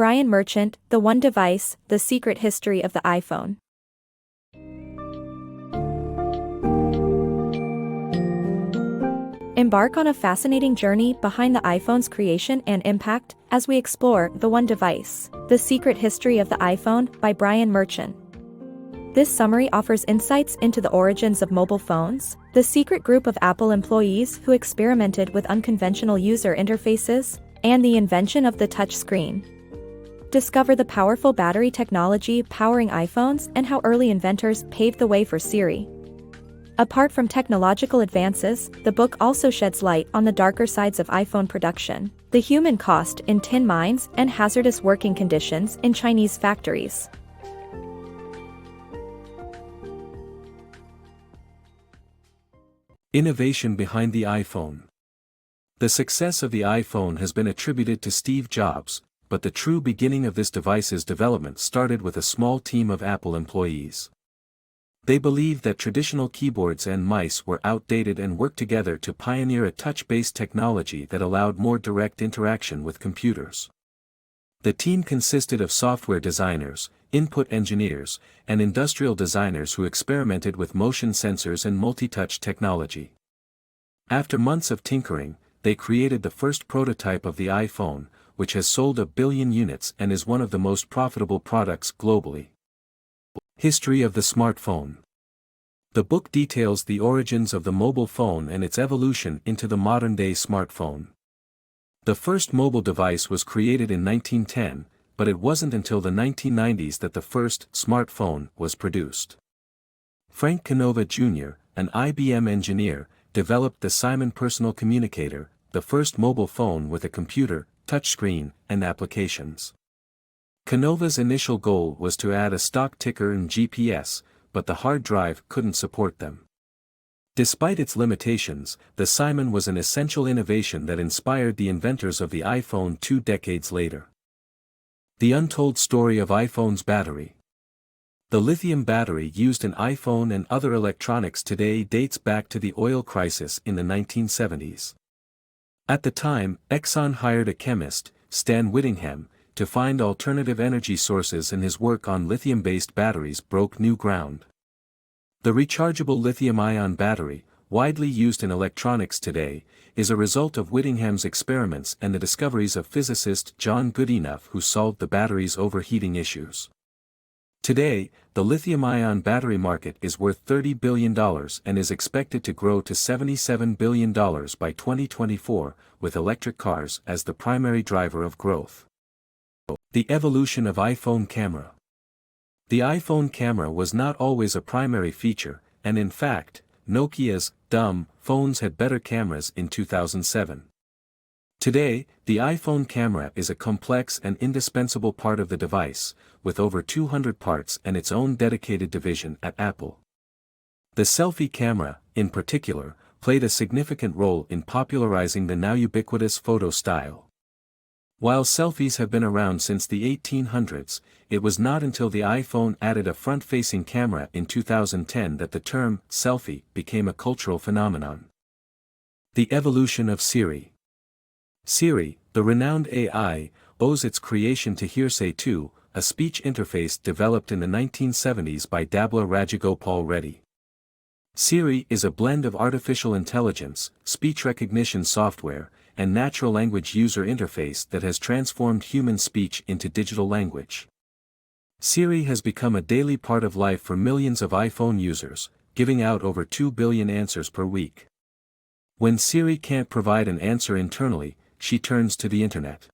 Brian Merchant, The One Device, The Secret History of the iPhone. Embark on a fascinating journey behind the iPhone's creation and impact as we explore The One Device, The Secret History of the iPhone by Brian Merchant. This summary offers insights into the origins of mobile phones, the secret group of Apple employees who experimented with unconventional user interfaces, and the invention of the touchscreen. Discover the powerful battery technology powering iPhones and how early inventors paved the way for Siri. Apart from technological advances, the book also sheds light on the darker sides of iPhone production, the human cost in tin mines and hazardous working conditions in Chinese factories. Innovation behind the iPhone. The success of the iPhone has been attributed to Steve Jobs, but the true beginning of this device's development started with a small team of Apple employees. They believed that traditional keyboards and mice were outdated and worked together to pioneer a touch-based technology that allowed more direct interaction with computers. The team consisted of software designers, input engineers, and industrial designers who experimented with motion sensors and multi-touch technology. After months of tinkering, they created the first prototype of the iPhone, which has sold 1 billion units and is one of the most profitable products globally. History of the smartphone. The book details the origins of the mobile phone and its evolution into the modern-day smartphone. The first mobile device was created in 1910, but it wasn't until the 1990s that the first smartphone was produced. Frank Canova Jr., an IBM engineer, developed the Simon Personal Communicator, the first mobile phone with a computer, touchscreen, and applications. Canova's initial goal was to add a stock ticker and GPS, but the hard drive couldn't support them. Despite its limitations, the Simon was an essential innovation that inspired the inventors of the iPhone 2 decades later. The untold story of iPhone's battery. The lithium battery used in iPhone and other electronics today dates back to the oil crisis in the 1970s. At the time, Exxon hired a chemist, Stan Whittingham, to find alternative energy sources, and his work on lithium-based batteries broke new ground. The rechargeable lithium-ion battery, widely used in electronics today, is a result of Whittingham's experiments and the discoveries of physicist John Goodenough, who solved the battery's overheating issues. Today, the lithium-ion battery market is worth $30 billion and is expected to grow to $77 billion by 2024, with electric cars as the primary driver of growth. The evolution of iPhone camera. The iPhone camera was not always a primary feature, and in fact, Nokia's dumb phones had better cameras in 2007. Today, the iPhone camera is a complex and indispensable part of the device, with over 200 parts and its own dedicated division at Apple. The selfie camera, in particular, played a significant role in popularizing the now ubiquitous photo style. While selfies have been around since the 1800s, it was not until the iPhone added a front-facing camera in 2010 that the term selfie became a cultural phenomenon. The evolution of Siri. Siri, the renowned AI, owes its creation to Hearsay 2, a speech interface developed in the 1970s by dabbler Rajagopal Reddy. Siri is a blend of artificial intelligence, speech recognition software, and natural language user interface that has transformed human speech into digital language. Siri has become a daily part of life for millions of iPhone users, giving out over 2 billion answers per week. When Siri can't provide an answer internally, she turns to the internet.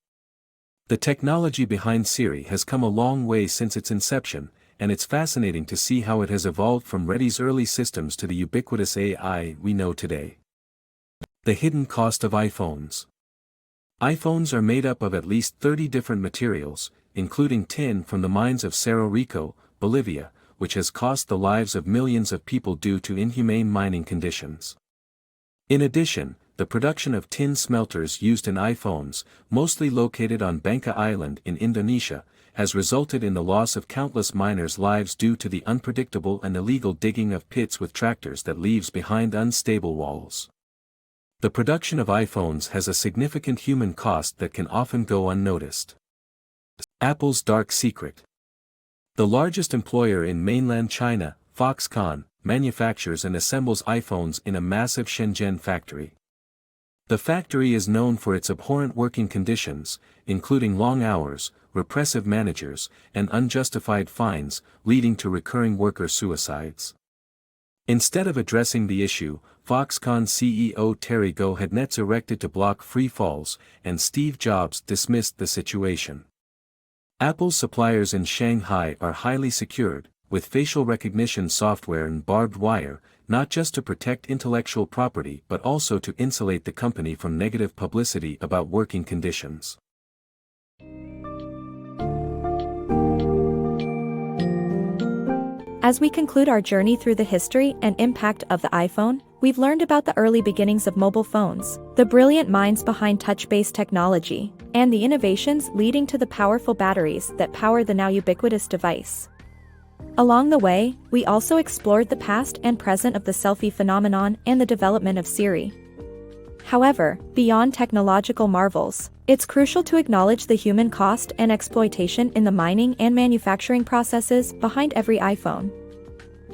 The technology behind Siri has come a long way since its inception, and it's fascinating to see how it has evolved from Reddy's early systems to the ubiquitous AI we know today. The hidden cost of iPhones. iPhones are made up of at least 30 different materials, including tin from the mines of Cerro Rico, Bolivia, which has cost the lives of millions of people due to inhumane mining conditions. In addition, the production of tin smelters used in iPhones, mostly located on Bangka Island in Indonesia, has resulted in the loss of countless miners' lives due to the unpredictable and illegal digging of pits with tractors that leaves behind unstable walls. The production of iPhones has a significant human cost that can often go unnoticed. Apple's dark secret. The largest employer in mainland China, Foxconn, manufactures and assembles iPhones in a massive Shenzhen factory. The factory is known for its abhorrent working conditions, including long hours, repressive managers, and unjustified fines, leading to recurring worker suicides. Instead of addressing the issue, Foxconn CEO Terry Gou had nets erected to block free falls, and Steve Jobs dismissed the situation. Apple's suppliers in Shanghai are highly secured, with facial recognition software and barbed wire, not just to protect intellectual property but also to insulate the company from negative publicity about working conditions. As we conclude our journey through the history and impact of the iPhone, we've learned about the early beginnings of mobile phones, the brilliant minds behind touch-based technology, and the innovations leading to the powerful batteries that power the now ubiquitous device. Along the way, we also explored the past and present of the selfie phenomenon and the development of Siri. However, beyond technological marvels, it's crucial to acknowledge the human cost and exploitation in the mining and manufacturing processes behind every iPhone.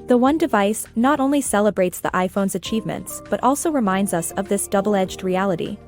The One device not only celebrates the iPhone's achievements but also reminds us of this double-edged reality.